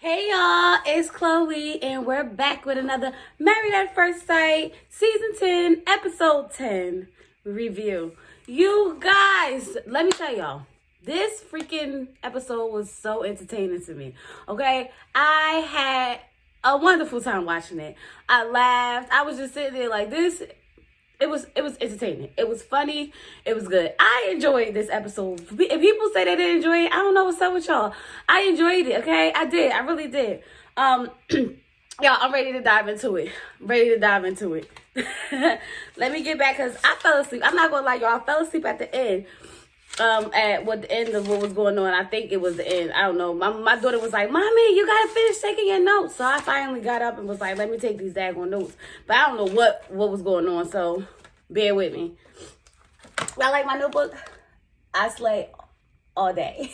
Hey y'all, it's Chloe and we're back with another Married at First Sight Season 10, Episode 10 review. You guys, let me tell y'all, this freaking episode was so entertaining to me, okay? I had a wonderful time watching it. I laughed. I was just sitting there like this. It was entertaining. It was funny. It was good. I enjoyed this episode. If people say they didn't enjoy it, I don't know what's up with y'all. I enjoyed it, okay? I did. I really did. Y'all, I'm ready to dive into it. Let me get back because I fell asleep. I'm not gonna lie, y'all. I fell asleep at the end. At what the end of what was going on. I think it was the end. I don't know. My daughter was like, "Mommy, you gotta finish taking your notes." So I finally got up and was like, "Let me take these daggone notes." But I don't know what was going on. So bear with me. I like my notebook. I slay all day.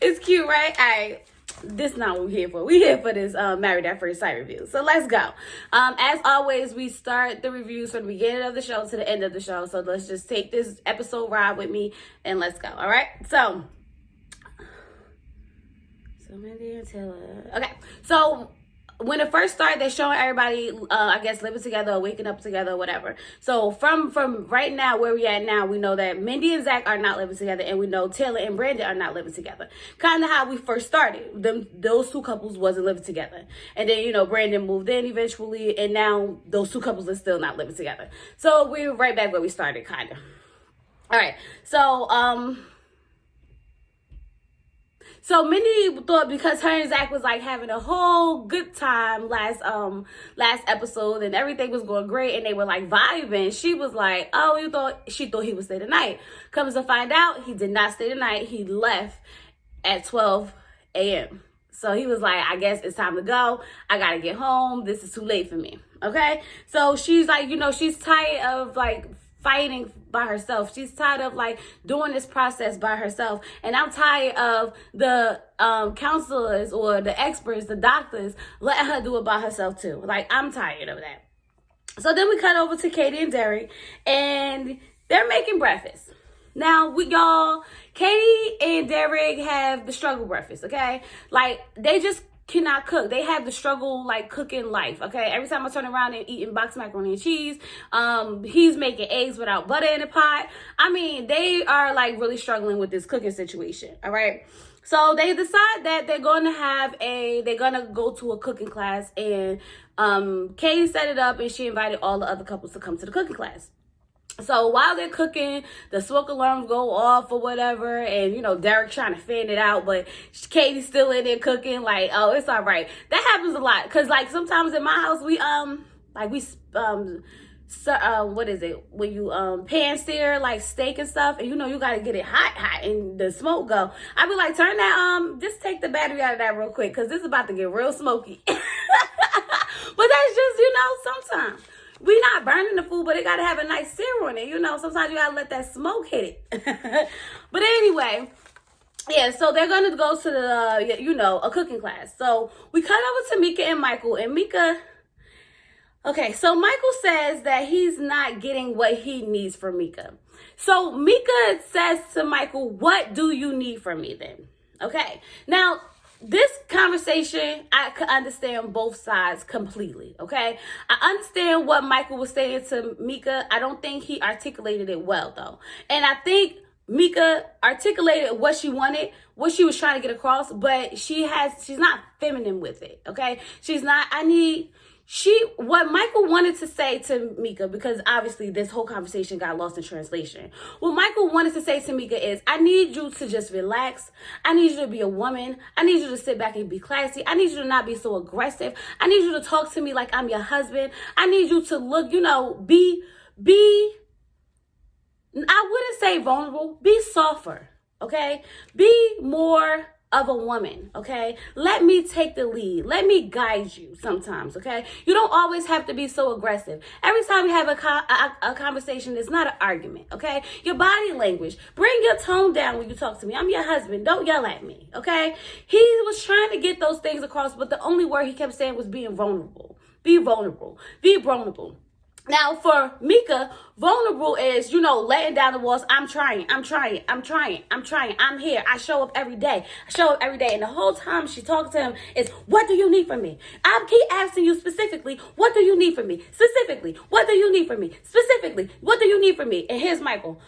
It's cute, right? This is not what we're here for. We're here for this Married at First Sight review. So let's go. As always, we start the reviews from the beginning of the show to the end of the show. So let's just take this episode ride with me and let's go. All right. So Mindy and Taylor. Okay. So when it first started, they're showing everybody, I guess, living together or waking up together or whatever. So from right now, where we at now, we know that Mindy and Zach are not living together, and we know Taylor and Brandon are not living together. Kind of how we first started. Those two couples wasn't living together. And then, Brandon moved in eventually, and now those two couples are still not living together. So we're right back where we started, kind of. All right. So Mindy thought because her and Zach was like having a whole good time last episode and everything was going great and they were like vibing, she was like, she thought he would stay the night. Comes to find out, he did not stay the night. He left at 12 a.m. So he was like, I guess it's time to go. I gotta get home. This is too late for me. Okay? So she's like, she's tired of like fighting by herself. She's tired of like doing this process by herself. And I'm tired of the counselors or the experts, the doctors, letting her do it by herself too. Like, I'm tired of that. So then we cut over to Katie and Derek, and they're making breakfast. Now, Katie and Derek have the struggle breakfast, okay? Like, they just cannot cook. They have the struggle like cooking life, okay? Every time I turn around and eating boxed macaroni and cheese, he's making eggs without butter in the pot. I mean, they are like really struggling with this cooking situation, all right? So they decide that they're gonna go to a cooking class, and Katie set it up and she invited all the other couples to come to the cooking class. So while they're cooking, the smoke alarms go off or whatever, and Derek trying to fan it out, but Katie's still in there cooking. Like, oh, it's all right. That happens a lot, cause like sometimes in my house what is it when you pan sear like steak and stuff, and you gotta get it hot, and the smoke go. I be like, turn that just take the battery out of that real quick, cause this is about to get real smoky. But that's just sometimes. We not burning the food, but it got to have a nice sear on it. Sometimes you got to let that smoke hit it. But anyway, yeah, so they're going to go to the, a cooking class. So we cut over to Mika and Michael. And Mika, okay, so Michael says that he's not getting what he needs from Mika. So Mika says to Michael, what do you need from me then? Okay, now, this conversation, I could understand both sides completely, okay? I understand what Michael was saying to Mika. I don't think he articulated it well, though. And I think Mika articulated what she wanted, what she was trying to get across, but she's not feminine with it, okay? What Michael wanted to say to Mika, because obviously this whole conversation got lost in translation. What Michael wanted to say to Mika is, I need you to just relax. I need you to be a woman. I need you to sit back and be classy. I need you to not be so aggressive. I need you to talk to me like I'm your husband. I need you to look, I wouldn't say vulnerable. Be softer, okay? Be more of a woman, okay? Let me take the lead. Let me guide you sometimes, okay? You don't always have to be so aggressive. Every time you have a conversation, it's not an argument, okay? Your body language. Bring your tone down when you talk to me. I'm your husband. Don't yell at me, okay? He was trying to get those things across, but the only word he kept saying was being vulnerable. Be vulnerable. Be vulnerable. Now, for Mika, vulnerable is, letting down the walls. I'm trying. I'm here. I show up every day. And the whole time she talks to him is, what do you need from me? I keep asking you specifically, what do you need from me? Specifically, what do you need from me? Specifically, what do you need from me? And here's Michael.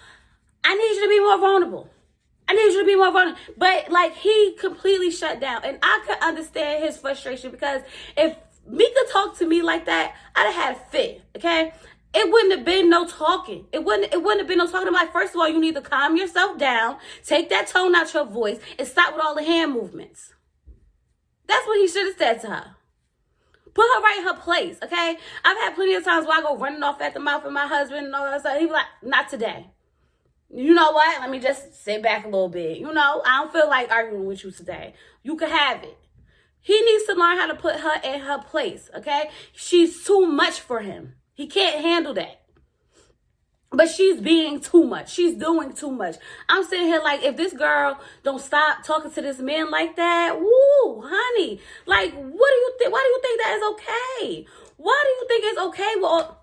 I need you to be more vulnerable. But like, he completely shut down. And I could understand his frustration, because if Mika talked to me like that, I'd have had a fit, okay? It wouldn't have been no talking. It wouldn't have been no talking. I'm like, first of all, you need to calm yourself down, take that tone out your voice, and stop with all the hand movements. That's what he should have said to her. Put her right in her place, okay? I've had plenty of times where I go running off at the mouth with my husband and all that stuff. He be like, not today. You know what? Let me just sit back a little bit. I don't feel like arguing with you today. You can have it. He needs to learn how to put her in her place, okay? She's too much for him. He can't handle that. But she's being too much. She's doing too much. I'm sitting here like, if this girl don't stop talking to this man like that, woo, honey, like, what do you think? Why do you think that is okay? Why do you think it's okay? Well,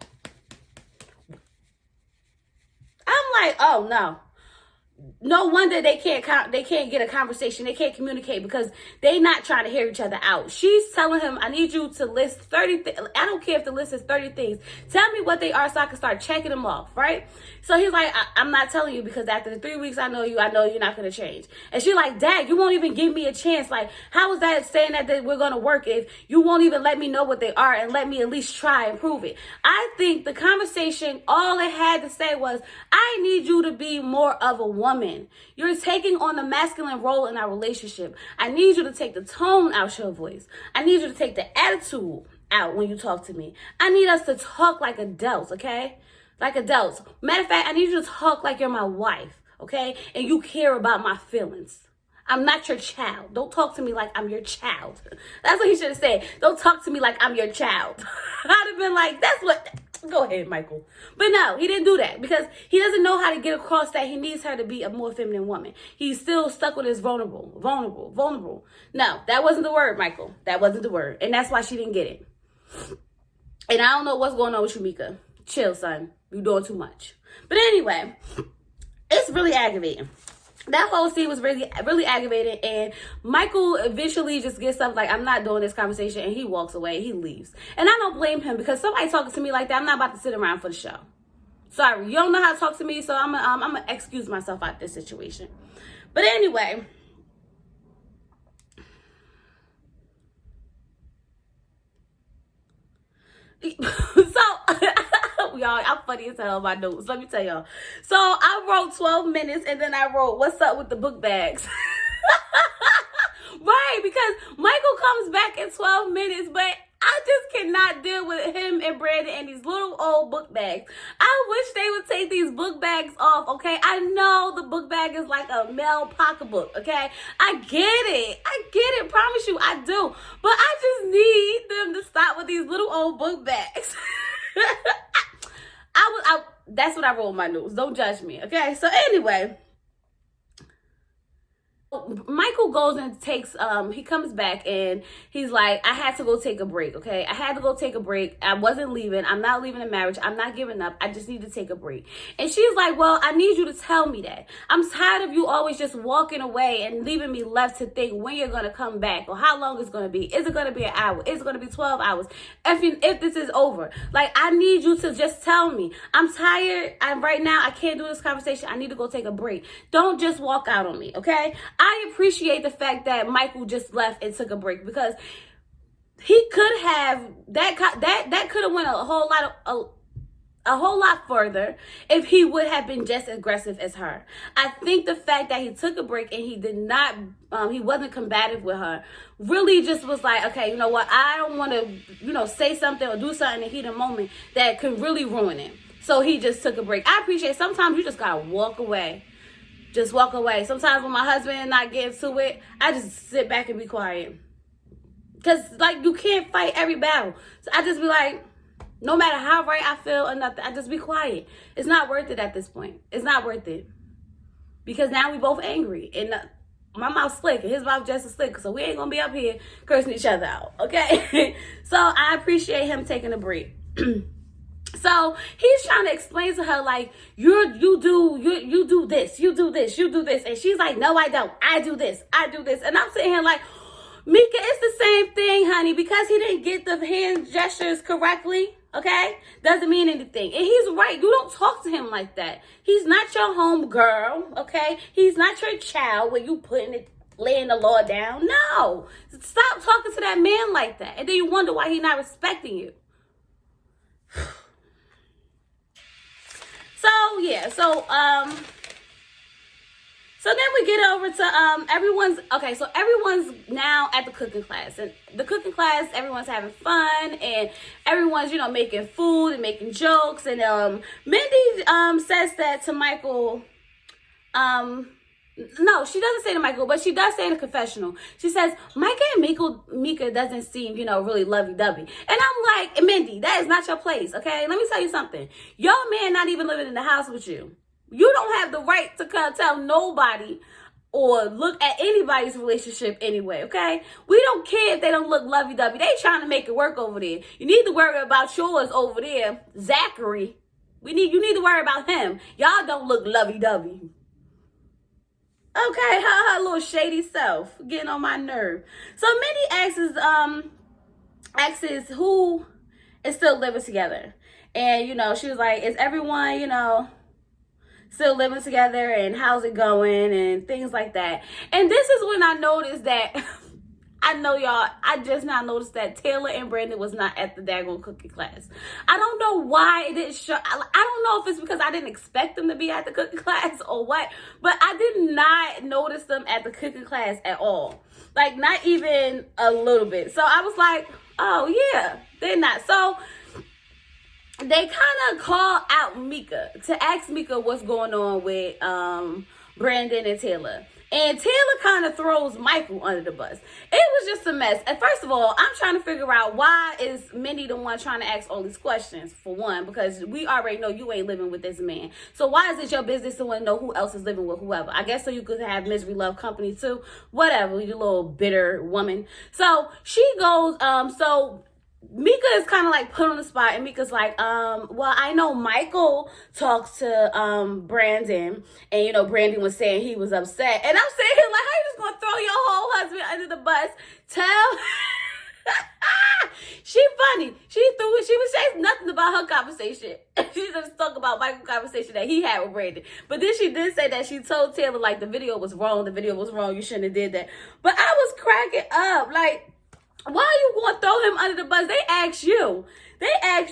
I'm like, oh no. No wonder they can't get a conversation. They can't communicate, because they not trying to hear each other out. She's telling him, I need you to list 30 I don't care if the list is 30 things. Tell me what they are so I can start checking them off, right? So he's like, I'm not telling you, because after the 3 weeks I know you're not going to change. And she's like, Dad, you won't even give me a chance. Like, how is that saying that we're going to work if you won't even let me know what they are and let me at least try and prove it? I think the conversation, all it had to say was, I need you to be more of a woman. You're taking on the masculine role in our relationship. I need you to take the tone out your voice. I need you to take the attitude out when you talk to me. I need us to talk like adults, okay? Like adults. Matter of fact, I need you to talk like you're my wife, okay? And you care about my feelings. I'm not your child. Don't talk to me like I'm your child. That's what he should have said. Don't talk to me like I'm your child. I'd have been like, that's what... Go ahead, Michael. But no, he didn't do that, because he doesn't know how to get across that he needs her to be a more feminine woman. He's still stuck with his vulnerable. No, that wasn't the word, Michael. That wasn't the word. And that's why she didn't get it. And I don't know what's going on with you, Mika. Chill, son. You're doing too much. But anyway, it's really aggravating. That whole scene was really, really aggravating, and Michael eventually just gets up like, I'm not doing this conversation, and he walks away. He leaves. And I don't blame him, because somebody talking to me like that, I'm not about to sit around for the show. Sorry, you don't know how to talk to me, so I'm gonna excuse myself out this situation. But anyway, so... Y'all, I'm funny as hell on my notes. Let me tell y'all. So I wrote 12 minutes, and then I wrote, what's up with the book bags? Right, because Michael comes back in 12 minutes, but I just cannot deal with him and Brandon and these little old book bags. I wish they would take these book bags off, okay? I know the book bag is like a male pocketbook, okay? I get it, promise you, I do. But I just need them to stop with these little old book bags. That's what I wrote in my notes. Don't judge me, okay? So anyway, Michael goes and takes, he comes back and he's like, I had to go take a break, okay? I had to go take a break. I wasn't leaving. I'm not leaving the marriage. I'm not giving up. I just need to take a break. And she's like, well, I need you to tell me that. I'm tired of you always just walking away and leaving me left to think when you're going to come back or how long it's going to be. Is it going to be an hour? Is it going to be 12 hours? If this is over, like, I need you to just tell me. I'm tired. Right now, I can't do this conversation. I need to go take a break. Don't just walk out on me, okay? I appreciate the fact that Michael just left and took a break, because he could have that could have went a whole lot further if he would have been just as aggressive as her. I think the fact that he took a break and he did not he wasn't combative with her really just was like, okay, you know what, I don't want to say something or do something in the heat of the moment that could really ruin it. So he just took a break. I appreciate sometimes you just gotta walk away. Just walk away. Sometimes when my husband and I get into it, I just sit back and be quiet. Because, like, you can't fight every battle. So I just be like, no matter how right I feel or nothing, I just be quiet. It's not worth it at this point. It's not worth it. Because now we both angry. And my mouth's slick and his mouth just as slick. So we ain't going to be up here cursing each other out. Okay? So I appreciate him taking a break. So he's trying to explain to her like you do this, you do this, you do this, and she's like, no, I don't. I do this, and I'm sitting here like, Mika, it's the same thing, honey. Because he didn't get the hand gestures correctly, okay, doesn't mean anything. And he's right. You don't talk to him like that. He's not your home girl, okay? He's not your child where you laying the law down. No, stop talking to that man like that, and then you wonder why he's not respecting you. So yeah, so then we get over to everyone's now at the cooking class. And the cooking class, everyone's having fun and everyone's, making food and making jokes. And Mindy says that to Michael. No, she doesn't say to Michael, but she does say in a confessional. She says, Micah and Mika doesn't seem, really lovey-dovey. And I'm like, Mindy, that is not your place, okay? Let me tell you something. Your man not even living in the house with you. You don't have the right to come tell nobody or look at anybody's relationship anyway, okay? We don't care if they don't look lovey-dovey. They trying to make it work over there. You need to worry about yours over there, Zachary. You need to worry about him. Y'all don't look lovey-dovey. Okay, her little shady self getting on my nerve. So Mindy asks who is still living together. And, she was like, is everyone, still living together and how's it going and things like that. And this is when I noticed that, I know y'all, I just now noticed that Taylor and Brandon was not at the daggone cooking class. I don't know why it didn't show. I don't know if it's because I didn't expect them to be at the cooking class or what, but I did not notice them at the cooking class at all. Like, not even a little bit. So I was like, oh yeah, they're not. So they kind of call out Mika to ask Mika what's going on with Brandon and Taylor. And Taylor kind of throws Michael under the bus. It was just a mess. And first of all, I'm trying to figure out why is Mindy the one trying to ask all these questions, for one, because we already know you ain't living with this man. So why is it your business to want to know who else is living with whoever? I guess so you could have misery love company too. Whatever, you little bitter woman. So she goes, Mika is kind of like put on the spot, and Mika's like, well, I know Michael talks to Brandon, and Brandon was saying he was upset, and I'm saying like, how you just gonna throw your whole husband under the bus? She funny. She was saying nothing about her conversation. She just talked about Michael's conversation that he had with Brandon. But then she did say that she told Taylor like the video was wrong. You shouldn't have did that. But I was cracking up like, why are you going to throw him under the bus? They asked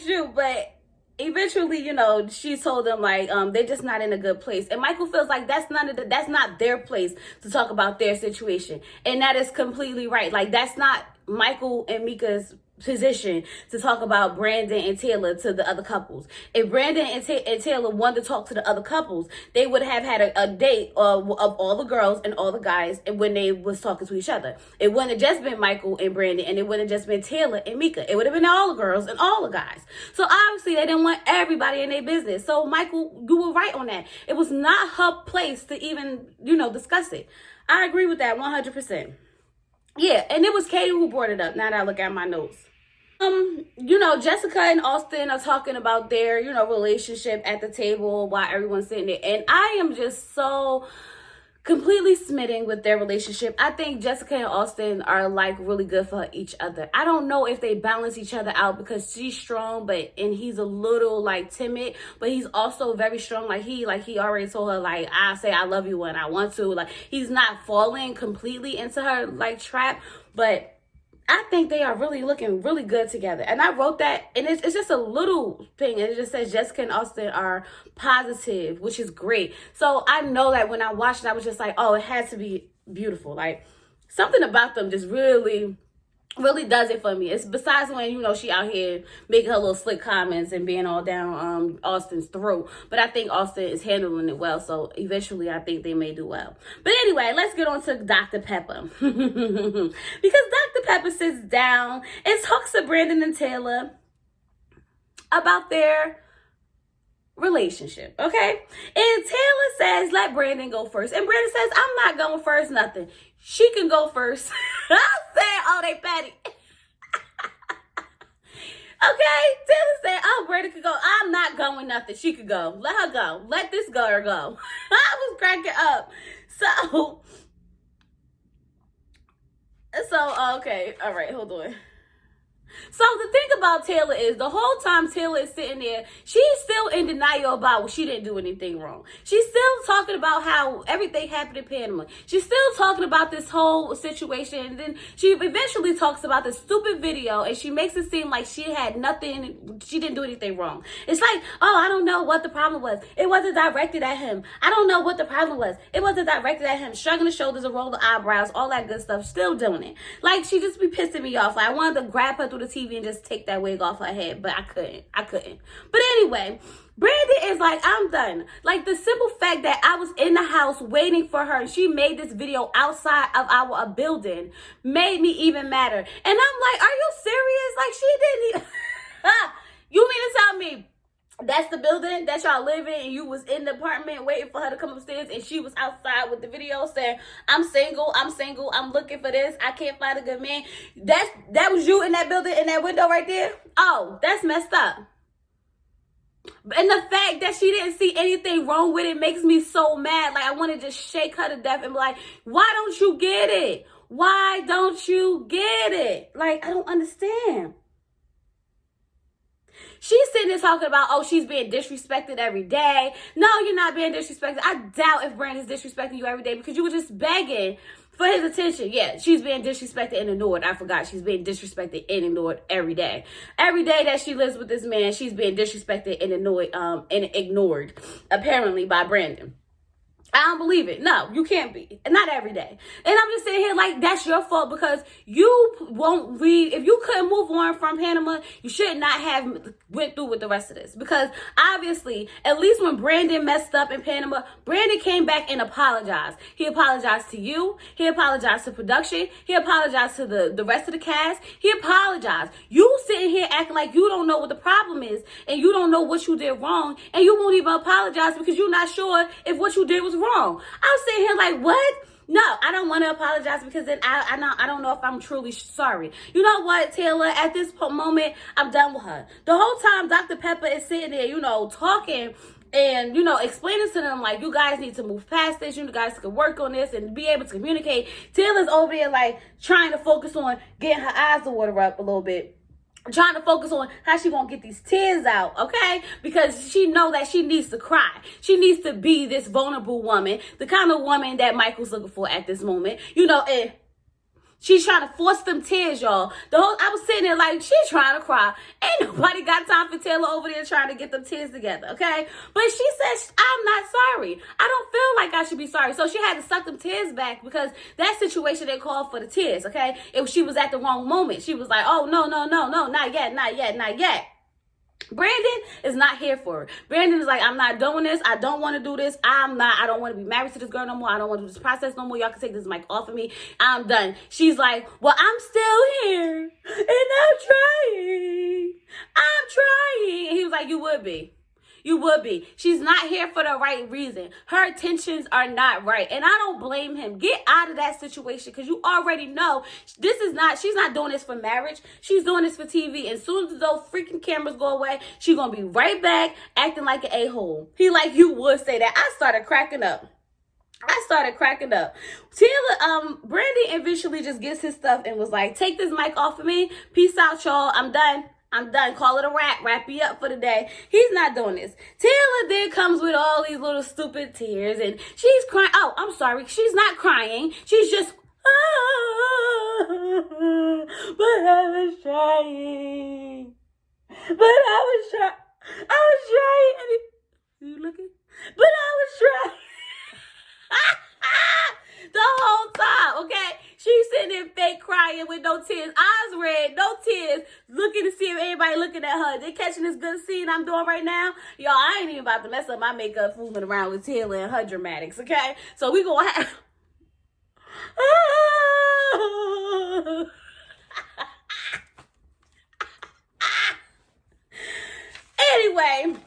you, but eventually, she told them like, they're just not in a good place. And Michael feels like that's not their place to talk about their situation. And that is completely right. Like, that's not Michael and Mika's position to talk about Brandon and Taylor to the other couples. If Brandon and Taylor wanted to talk to the other couples, they would have had a date of all the girls and all the guys, and when they was talking to each other. It wouldn't have just been Michael and Brandon, and it wouldn't have just been Taylor and Mika. It would have been all the girls and all the guys. So obviously they didn't want everybody in their business. So Michael, you were right on that. It was not her place to even, discuss it. I agree with that 100%. Yeah, and it was Katie who brought it up. Now that I look at my notes. Jessica and Austin are talking about their, relationship at the table while everyone's sitting there. And I am just so completely smitten with their relationship. I think Jessica and Austin are like really good for each other. I don't know if they balance each other out because she's strong, and he's a little like timid, but he's also very strong. Like he already told her like, I say I love you when I want to. Like, he's not falling completely into her like trap, but I think they are really looking really good together. And I wrote that, and it's just a little thing. And it just says Jessica and Austin are positive, which is great. So I know that when I watched it, I was just like, oh, it has to be beautiful. Like, something about them just really does it for me. It's besides when, she out here making her little slick comments and being all down Austin's throat. But I think Austin is handling it well. So eventually I think they may do well. But anyway, let's get on to Dr. Pepper. Because Dr. Pepper sits down and talks to Brandon and Taylor about their relationship, okay? And Taylor says, let Brandon go first. And Brandon says, I'm not going first, nothing. She can go first. I said, oh, they petty. Okay, Taylor said, oh, Brenda could go. I'm not going nothing. She could go. Let her go. Let this girl go. I was cracking up. So, okay. All right, hold on. So the thing about Taylor is the whole time Taylor is sitting there, she's still in denial about she didn't do anything wrong. She's still talking about how everything happened in Panama. She's still talking about this whole situation. And then she eventually talks about the stupid video and she makes it seem like she had nothing, she didn't do anything wrong. It's like, oh, I don't know what the problem was. It wasn't directed at him. I don't know what the problem was. It wasn't directed at him. Shrugging the shoulders and roll the eyebrows, all that good stuff, still doing it. Like, she just be pissing me off. Like, I wanted to grab her through the TV and just take that wig off her head, but I couldn't. But anyway, Brandon is like, I'm done. Like, the simple fact that I was in the house waiting for her and she made this video outside of our building made me even madder. And I'm like, are you serious? Like, she didn't even... You mean to tell me that's the building that y'all live in and you was in the apartment waiting for her to come upstairs and she was outside with the video saying, I'm single, I'm looking for this, I can't find a good man. That was you in that building, in that window right there? Oh, that's messed up. And the fact that she didn't see anything wrong with it makes me so mad. Like, I want to just shake her to death and be like, why don't you get it? Why don't you get it? Like, I don't understand. She's sitting there talking about, oh, she's being disrespected every day. No, you're not being disrespected. I doubt if Brandon's disrespecting you every day because you were just begging for his attention. Yeah, she's being disrespected and ignored. I forgot. She's being disrespected and ignored every day. Every day that she lives with this man, she's being disrespected and ignored, apparently, by Brandon. I don't believe it. No, you can't be. Not every day. And I'm just sitting here like, that's your fault because you won't read. If you couldn't move on from Panama, you should not have went through with the rest of this. Because obviously, at least when Brandon messed up in Panama, Brandon came back and apologized. He apologized to you. He apologized to production. He apologized to the rest of the cast. He apologized. You sitting here acting like you don't know what the problem is and you don't know what you did wrong and you won't even apologize because you're not sure if what you did was wrong. I'm sitting here like, what? No, I don't want to apologize because then I don't know if I'm truly sorry. You know what, Taylor? At this moment, I'm done with her. The whole time, Dr. Pepper is sitting there, talking and, explaining to them, like, you guys need to move past this. You guys can work on this and be able to communicate. Taylor's over there, like, trying to focus on getting her eyes to water up a little bit. Trying to focus on how she gonna get these tears out, okay? Because she know that she needs to cry. She needs to be this vulnerable woman, the kind of woman that Michael's looking for at this moment. And she's trying to force them tears, y'all. I was sitting there like, she's trying to cry. Ain't nobody got time for Taylor over there trying to get them tears together, okay? But she said, I'm not sorry. I don't feel like I should be sorry. So she had to suck them tears back because that situation didn't call for the tears, okay? If she was at the wrong moment, she was like, oh, no, not yet. Brandon is not here for it. Brandon is like, I'm not doing this. I don't want to do this. I don't want to be married to this girl no more. I don't want to do this process no more. Y'all can take this mic off of me. I'm done. She's like, well, I'm still here and I'm trying. And he was like, you would be. You would be. She's not here for the right reason. Her intentions are not right. And I don't blame him. Get out of that situation because you already know she's not doing this for marriage. She's doing this for TV. And as soon as those freaking cameras go away, she's going to be right back acting like an a-hole. He like you would say that. I started cracking up. Taylor, Brandy eventually just gets his stuff and was like, take this mic off of me. Peace out, y'all. I'm done. Call it a wrap. Wrap me up for the day. He's not doing this. Taylor then comes with all these little stupid tears and she's crying. Oh, I'm sorry. She's not crying. She's just, but I was trying. I was trying. You looking? But I was trying. The whole time, okay? She's sitting there fake crying with no tears. Eyes red, no tears. Looking to see if anybody looking at her. They catching this good scene I'm doing right now. Y'all, I ain't even about to mess up my makeup fooling around with Taylor and her dramatics, okay? So we gonna have... Anyway...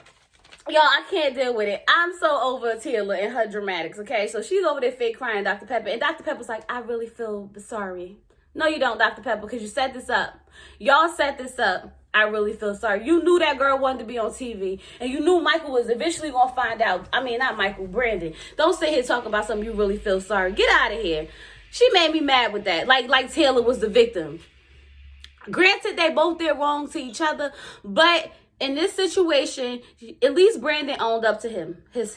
Y'all, I can't deal with it. I'm so over Taylor and her dramatics, okay? So she's over there fake crying, Dr. Pepper. And Dr. Pepper's like, I really feel sorry. No, you don't, Dr. Pepper, because you set this up. Y'all set this up. I really feel sorry. You knew that girl wanted to be on TV, and you knew Michael was eventually going to find out. I mean, not Michael, Brandon. Don't sit here talking about something you really feel sorry. Get out of here. She made me mad with that. Like Taylor was the victim. Granted, they both did wrong to each other, but in this situation, at least Brandon owned up to him. His.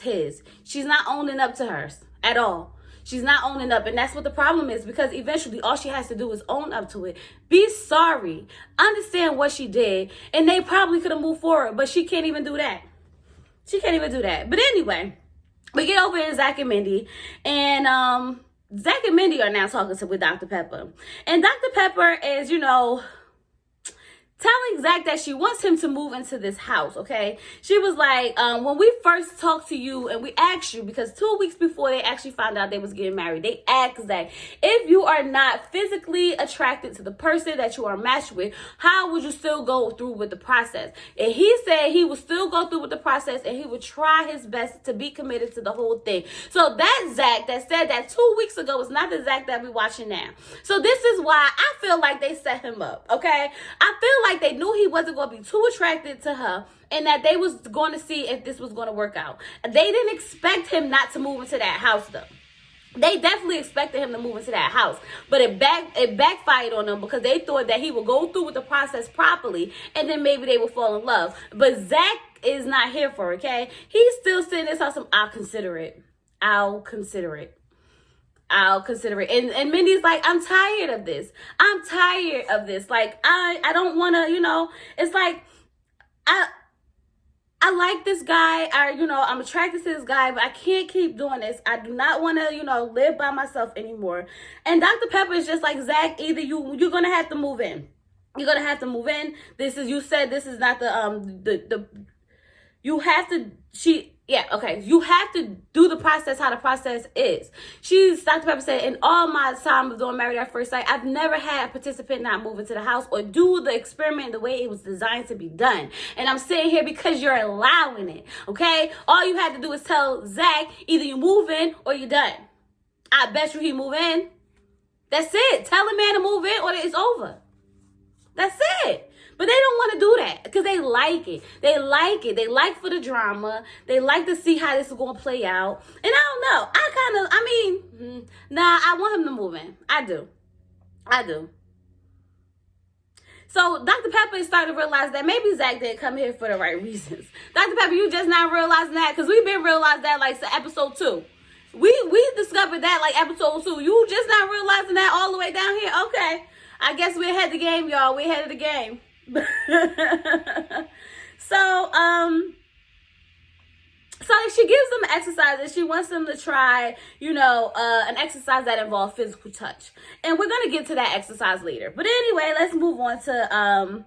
She's not owning up to hers at all. She's not owning up, and that's what the problem is, because eventually all she has to do is own up to it. Be sorry. Understand what she did, and they probably could have moved forward, but she can't even do that. She can't even do that. But anyway, we get over to Zach and Mindy, and Zach and Mindy are now talking with Dr. Pepper. And Dr. Pepper is, telling Zach that she wants him to move into this house, okay? She was like, when we first talked to you and we asked you, because 2 weeks before they actually found out they was getting married, they asked Zach, if you are not physically attracted to the person that you are matched with, how would you still go through with the process? And he said he would still go through with the process and he would try his best to be committed to the whole thing. So that Zach that said that 2 weeks ago is not the Zach that we're watching now. So this is why I feel like they set him up, okay? I feel like they knew he wasn't going to be too attracted to her and that they was going to see if this was going to work out. They didn't expect him not to move into that house, though. They definitely expected him to move into that house, but it backfired on them because they thought that he would go through with the process properly and then maybe they would fall in love. But Zach is not here for it, okay? He's still sitting there talking, I'll consider it. I'll consider it. And Mindy's like, I'm tired of this. Like, I don't want to, it's like, I like this guy. I'm attracted to this guy, but I can't keep doing this. I do not want to, live by myself anymore. And Dr. Pepper is just like, Zach, either you're going to have to move in. You're going to have to move in. You said this is not you have to, you have to do the process how the process is. Dr. Pepper said, in all my time of doing Married at First Sight, I've never had a participant not move into the house or do the experiment the way it was designed to be done. And I'm sitting here because you're allowing it, okay? All you had to do is tell Zach, either you move in or you're done. I bet you he move in. That's it. Tell a man to move in or it's over. That's it. But they don't want to do that because they like it. They like for the drama. They like to see how this is going to play out. And I don't know. I want him to move in. I do. So Dr. Pepper is starting to realize that maybe Zach didn't come here for the right reasons. Dr. Pepper, you just not realizing that because we've been realizing that like episode 2. We discovered that like episode 2. You just not realizing that all the way down here? Okay. I guess we're ahead of the game, y'all. We're ahead of the game. So she gives them exercises. She wants them to try, an exercise that involves physical touch. And we're going to get to that exercise later. But anyway, let's move on to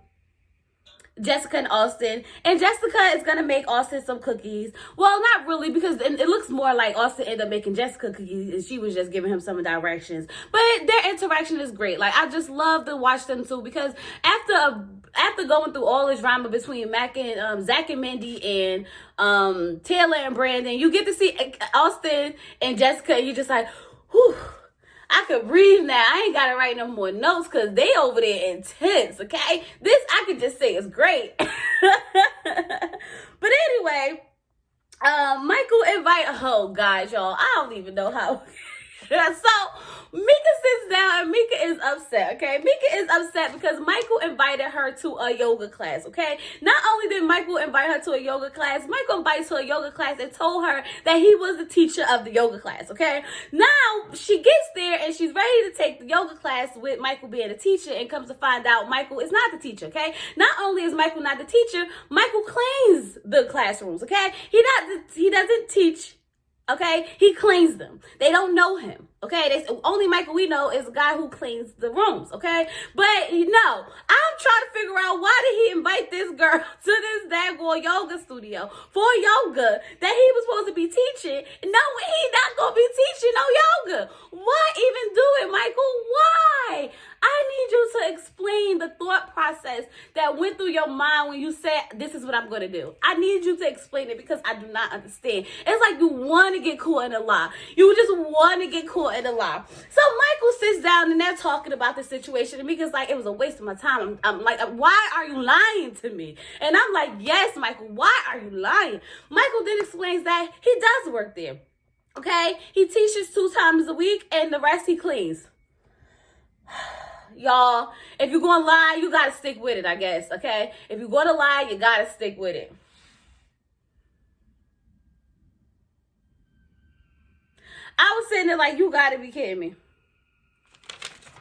Jessica and Austin. And Jessica is going to make Austin some cookies. Well, not really, because it looks more like Austin ended up making Jessica cookies and she was just giving him some directions. But their interaction is great. Like, I just love to watch them too, because after going through all this drama between Zach and Mindy and Taylor and Brandon, you get to see Austin and Jessica and you're just like, whew, I could breathe now. I ain't got to write no more notes because they over there intense, okay? This, I could just say, is great. But anyway, Michael oh, God, y'all. I don't even know how. So Mika sits down and Mika is upset, okay? Mika is upset because Michael invited her to a yoga class, okay? Not only did Michael invite her to a yoga class, Michael invited her to a yoga class and told her that he was the teacher of the yoga class, okay? Now, she gets there and she's ready to take the yoga class with Michael being a teacher and comes to find out Michael is not the teacher, okay? Not only is Michael not the teacher, Michael cleans the classrooms, okay? He doesn't teach. Okay, he cleans them. They don't know him. Okay, only Michael we know is a guy who cleans the rooms. Okay, but no, I'm trying to figure out why did he invite this girl to this daggone yoga studio for yoga that he was supposed to be teaching? No, he not gonna be teaching no yoga. Why even do it, Michael? Why? I need you to to explain the thought process that went through your mind when you said, this is what I'm going to do. I need you to explain it because I do not understand. It's like you want to get caught in a lie. You just want to get caught in a lie. So Michael sits down and they're talking about the situation. And Mika's like, it was a waste of my time. I'm like, why are you lying to me? And I'm like, yes, Michael, why are you lying? Michael then explains that he does work there. Okay? He teaches 2 times a week and the rest he cleans. Y'all, if you're going to lie, you got to stick with it, I guess, okay? If you're going to lie, you got to stick with it. I was sitting there like, you got to be kidding me.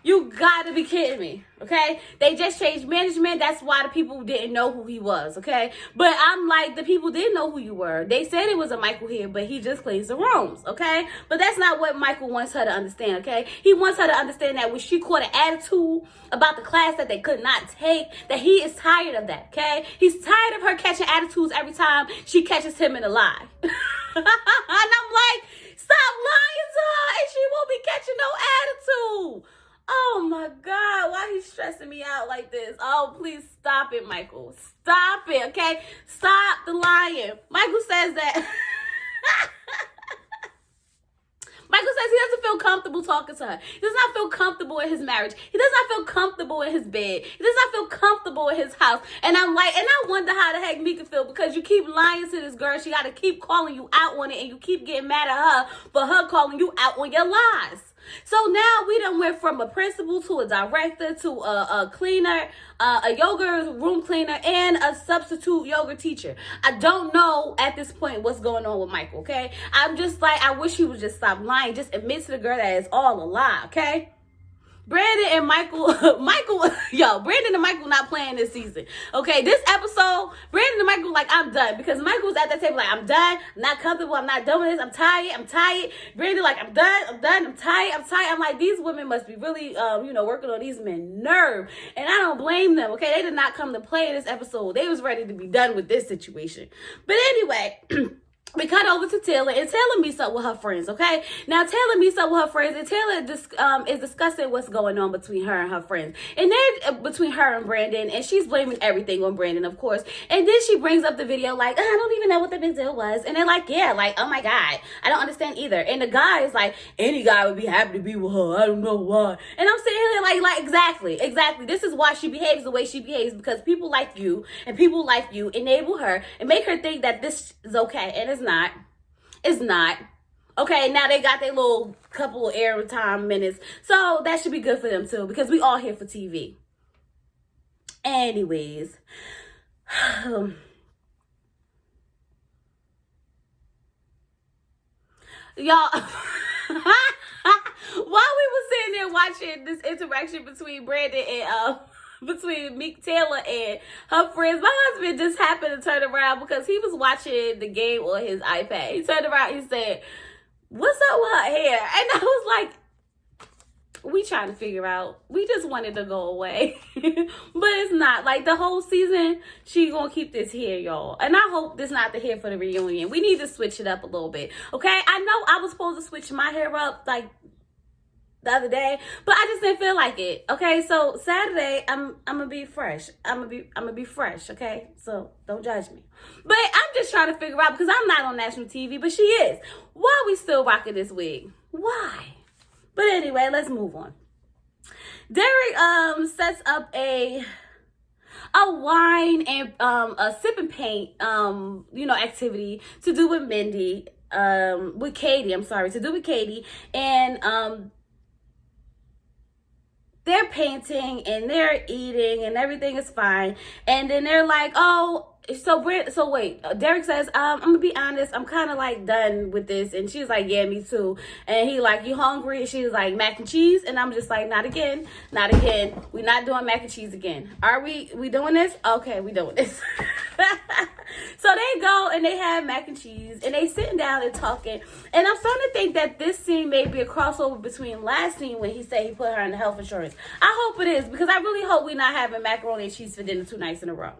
You got to be kidding me, okay? They just changed management. That's why the people didn't know who he was, okay? But I'm like, the people didn't know who you were. They said it was a Michael here, but he just cleans the rooms, okay? But that's not what Michael wants her to understand, okay? He wants her to understand that when she caught an attitude about the class that they could not take, that he is tired of that, okay? He's tired of her catching attitudes every time she catches him in a lie. And I'm like, stop lying to her and she won't be catching no attitude. Oh my God, why he's stressing me out like this? Oh, please stop it, Michael. Stop it, okay? Stop the lying. Michael says that. Michael says he doesn't feel comfortable talking to her. He does not feel comfortable in his marriage. He does not feel comfortable in his bed. He does not feel comfortable in his house. And I'm like, and I wonder how the heck Mika feel because you keep lying to this girl. She got to keep calling you out on it and you keep getting mad at her for her calling you out on your lies. So now we done went from a principal to a director to a cleaner, a yoga room cleaner, and a substitute yoga teacher. I don't know at this point what's going on with Michael, okay? I'm just like, I wish he would just stop lying. Just admit to the girl that it's all a lie, okay? Brandon and Michael, Brandon and Michael not playing this season. Okay, this episode, Brandon and Michael like, I'm done. Because Michael was at that table like, I'm done. I'm not comfortable. I'm not doing this. I'm tired. Brandon like, I'm done. I'm tired. I'm like, these women must be really, working on these men's nerve. And I don't blame them, okay? They did not come to play in this episode. They was ready to be done with this situation. But anyway... We cut over to Taylor, and Taylor meets up with her friends, okay? Now, Taylor meets up with her friends, and Taylor is discussing what's going on between her and her friends. And they're between her and Brandon, and she's blaming everything on Brandon, of course. And then she brings up the video like, I don't even know what the big deal was. And they're like, yeah, like, oh my God, I don't understand either. And the guy is like, any guy would be happy to be with her. I don't know why. And I'm sitting here like, exactly. This is why she behaves the way she behaves, because people like you and people like you enable her and make her think that this is okay. And it's not. Okay, now they got their little couple of airtime minutes. So that should be good for them too, because we all here for TV. Anyways. Y'all, while we were sitting there watching this interaction between Brandon and between Meek Taylor and her friends, my husband just happened to turn around because he was watching the game on his iPad. He turned around and he said, what's up with her hair? And I was like, we trying to figure out. We just wanted to go away. But it's not. Like, the whole season, she gonna keep this hair, y'all. And I hope this not the hair for the reunion. We need to switch it up a little bit. Okay? I know I was supposed to switch my hair up, like, the other day, but I just didn't feel like it. Okay, so Saturday I'm gonna be fresh. I'm gonna be fresh. Okay, so don't judge me. But I'm just trying to figure out, because I'm not on national TV, but she is. Why are we still rocking this wig? Why? But anyway, let's move on. Derek sets up a wine and a sip and paint activity to do with Mindy, with Katie. I'm sorry, to do with Katie, and they're painting and they're eating and everything is fine. And then they're like, oh, so wait, Derek says, I'm gonna be honest, I'm kind of like done with this. And she's like, yeah, me too. And he like, you hungry? And she's like, mac and cheese. And I'm just like, not again. We're not doing mac and cheese again. Are we doing this? Okay, we doing this. So they go and they have mac and cheese and they sitting down and talking. And I'm starting to think that this scene may be a crossover between last scene when he said he put her in the health insurance. I hope it is, because I really hope we're not having macaroni and cheese for dinner 2 nights in a row.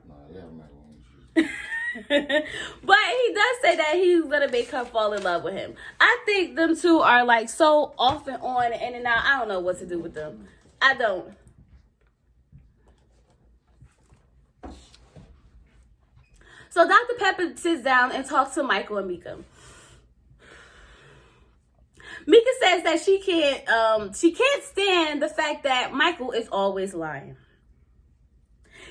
But he does say that he's gonna make her fall in love with him. I think them two are like so off and on and in and out. I don't know what to do with them. I don't. So Dr. Pepper sits down and talks to Michael and Mika. Mika says that she can't stand the fact that Michael is always lying.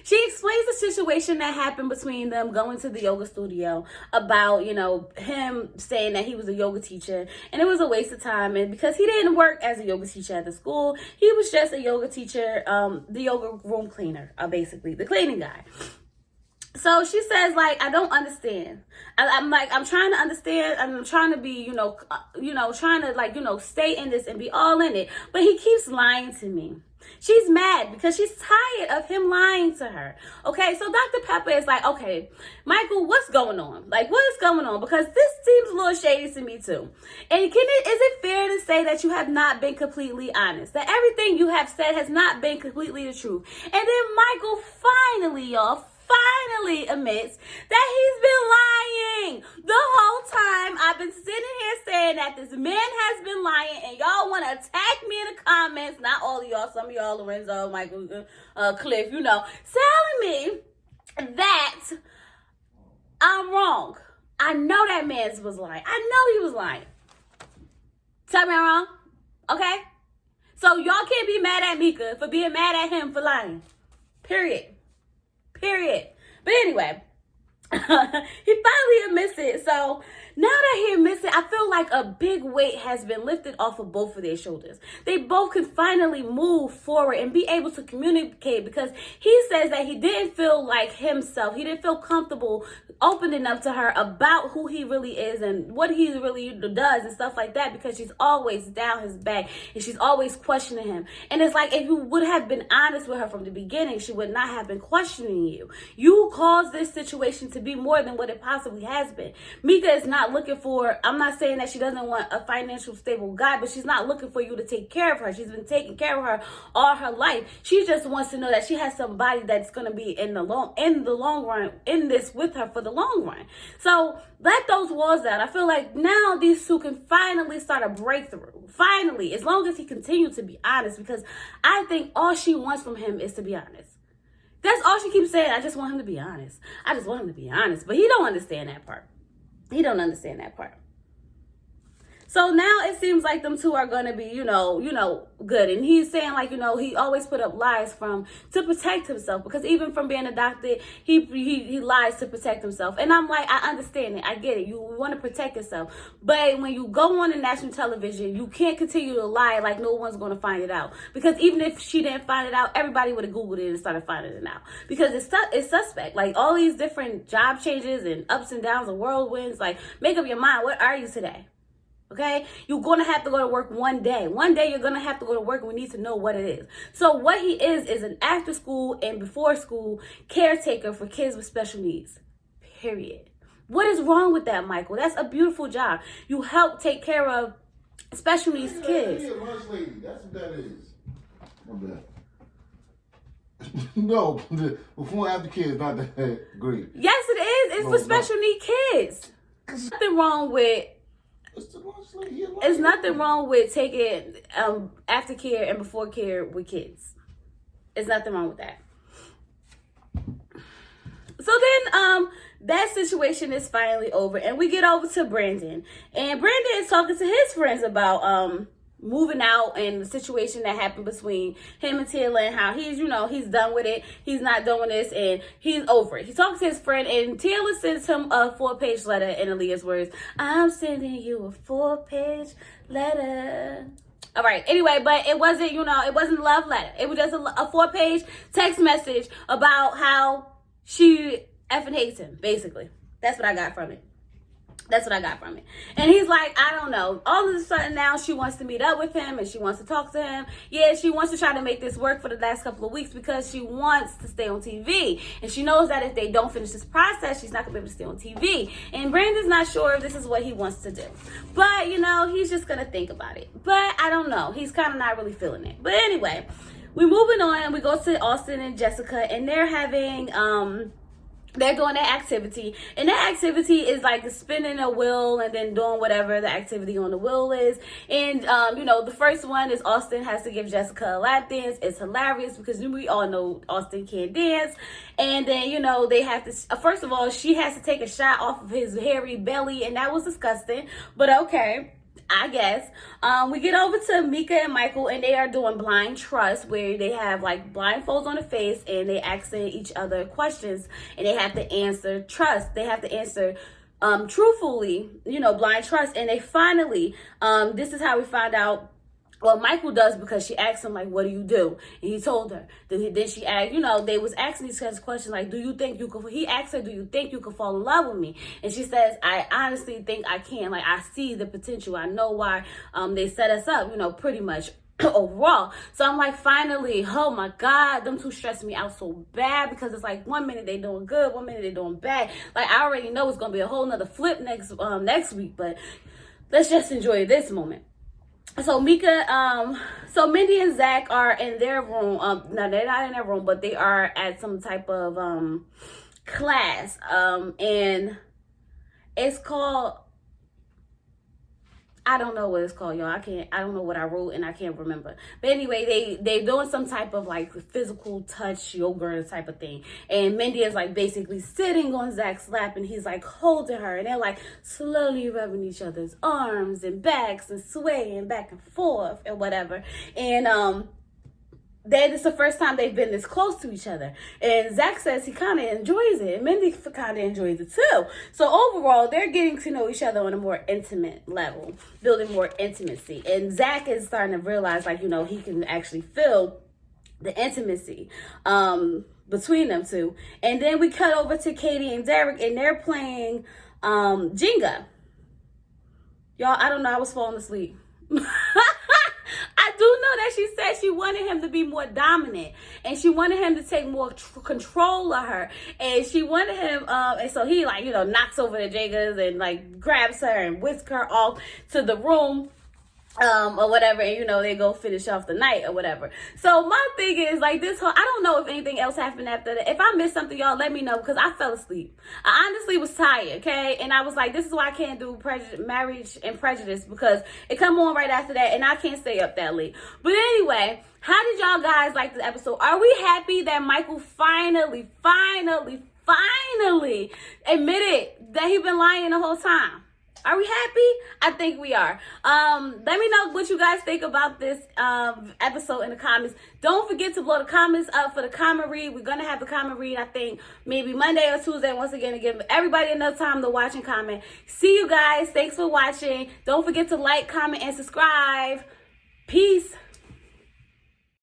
She explains the situation that happened between them going to the yoga studio about, him saying that he was a yoga teacher and it was a waste of time. And because he didn't work as a yoga teacher at the school, he was just a yoga teacher, the yoga room cleaner, basically, the cleaning guy. So she says, I don't understand. I'm trying to understand. I'm trying to be, trying to, stay in this and be all in it. But he keeps lying to me. She's mad because she's tired of him lying to her. Okay, so Dr. Pepper is like, okay, Michael, what's going on? What is going on? Because this seems a little shady to me too. And is it fair to say that you have not been completely honest? That everything you have said has not been completely the truth? And then Michael finally admits that he's been lying the whole time. I've been sitting here saying that this man has been lying, and y'all want to attack me in the comments. Not all of y'all, some of y'all, Lorenzo, Michael, Cliff, telling me that I'm wrong. I know that man was lying. I know he was lying. Tell me I'm wrong, okay? So y'all can't be mad at Mika for being mad at him for lying. Period. But anyway, he finally admits it. So now that he admits it, I feel like a big weight has been lifted off of both of their shoulders. They both can finally move forward and be able to communicate, because he says that he didn't feel like himself. He didn't feel comfortable opening up to her about who he really is and what he really does and stuff like that, because she's always down his back and she's always questioning him. And it's like, if you would have been honest with her from the beginning, she would not have been questioning you. You caused this situation to be more than what it possibly has been. Mika is not looking for, I'm not saying that she doesn't want a financial stable guy, but she's not looking for you to take care of her. She's been taking care of her all her life. She just wants to know that she has somebody that's going to be in the long run in this with her for the long run. So let those walls down. I feel like now these two can finally start a breakthrough. Finally, as long as he continues to be honest, because I think all she wants from him is to be honest. That's all she keeps saying. I just want him to be honest. I just want him to be honest. But he don't understand that part. He don't understand that part. So now it seems like them two are going to be, good. And he's saying he always put up lies to protect himself, because even from being adopted, he lies to protect himself. And I'm like, I understand it. I get it. You want to protect yourself. But when you go on the national television, you can't continue to lie like no one's going to find it out. Because even if she didn't find it out, everybody would have Googled it and started finding it out. Because it's suspect. All these different job changes and ups and downs and whirlwinds. Make up your mind. What are you today? Okay, you're going to have to go to work one day. One day you're going to have to go to work, and we need to know what it is. So what he is an after school and before school caretaker for kids with special needs. Period. What is wrong with that, Michael? That's a beautiful job. You help take care of special needs kids. That's what that is. My bad. No, before and after kids, not that great. Yes, it is. It's for special need kids. There's nothing wrong with... There's nothing wrong with taking aftercare and before care with kids. There's nothing wrong with that. So then that situation is finally over, and we get over to Brandon. And Brandon is talking to his friends about moving out and the situation that happened between him and Taylor, and how he's done with it. He's not doing this and he's over it. He talks to his friend, and Taylor sends him a 4-page letter in Aaliyah's words. I'm sending you a 4-page letter. All right. Anyway, but it wasn't, it wasn't a love letter. It was just a 4-page text message about how she effing hates him, basically. That's what I got from it. And he's like, I don't know. All of a sudden now she wants to meet up with him and she wants to talk to him. Yeah, she wants to try to make this work for the last couple of weeks because she wants to stay on TV. And she knows that if they don't finish this process, she's not going to be able to stay on TV. And Brandon's not sure if this is what he wants to do. But, he's just going to think about it. But I don't know. He's kind of not really feeling it. But anyway, we're moving on. We go to Austin and Jessica, and they're having... they're doing that activity, and that activity is like spinning a wheel and then doing whatever the activity on the wheel is. And the first one is Austin has to give Jessica a lap dance. It's hilarious because we all know Austin can't dance. And then they have to first of all, she has to take a shot off of his hairy belly, and that was disgusting, but okay, I guess. We get over to Mika and Michael, and they are doing blind trust, where they have like blindfolds on the face and they asking each other questions, and they have to answer trust. They have to answer truthfully, blind trust. And they finally, this is how we find out. Well, Michael does, because she asked him, like, what do you do? And he told her. Then she asked, they was asking these kinds of questions, like, do you think you could, he asked her, do you think you could fall in love with me? And she says, I honestly think I can. Like, I see the potential. I know why they set us up, pretty much overall. So I'm like, finally, oh my God, them two stress me out so bad, because it's like 1 minute they doing good, 1 minute they doing bad. Like, I already know it's going to be a whole nother flip next week, but let's just enjoy this moment. So so Mindy and Zach are in their room. No, they're not in their room, but they are at some type of class. And it's called, I don't know what it's called, y'all. I don't know what I wrote, and I can't remember. But anyway, they doing some type of like physical touch yoga type of thing. And Mindy is like basically sitting on Zach's lap, and he's like holding her, and they're like slowly rubbing each other's arms and backs and swaying back and forth and whatever. And this is the first time they've been this close to each other. And Zach says he kind of enjoys it. And Mindy kind of enjoys it too. So overall, they're getting to know each other on a more intimate level, building more intimacy. And Zach is starting to realize, like, he can actually feel the intimacy between them two. And then we cut over to Katie and Derek, and they're playing Jenga. Y'all, I don't know. I was falling asleep. I do know that she said she wanted him to be more dominant, and she wanted him to take more control of her, and she wanted him, and so he knocks over the Jengas and like grabs her and whisks her off to the room, or whatever, and they go finish off the night or whatever. So my thing is, like, this whole, I don't know if anything else happened after that. If I missed something, y'all let me know, because I fell asleep. I honestly was tired, okay? And I was like, this is why I can't do Marriage and Prejudice, because it come on right after that, and I can't stay up that late. But anyway, how did y'all guys like this episode? Are we happy that Michael finally admitted that he been lying the whole time? Are we happy? I think we are. Let me know what you guys think about this episode in the comments. Don't forget to blow the comments up for the comment read. We're going to have the comment read, I think, maybe Monday or Tuesday, once again, to give everybody enough time to watch and comment. See you guys. Thanks for watching. Don't forget to like, comment, and subscribe. Peace.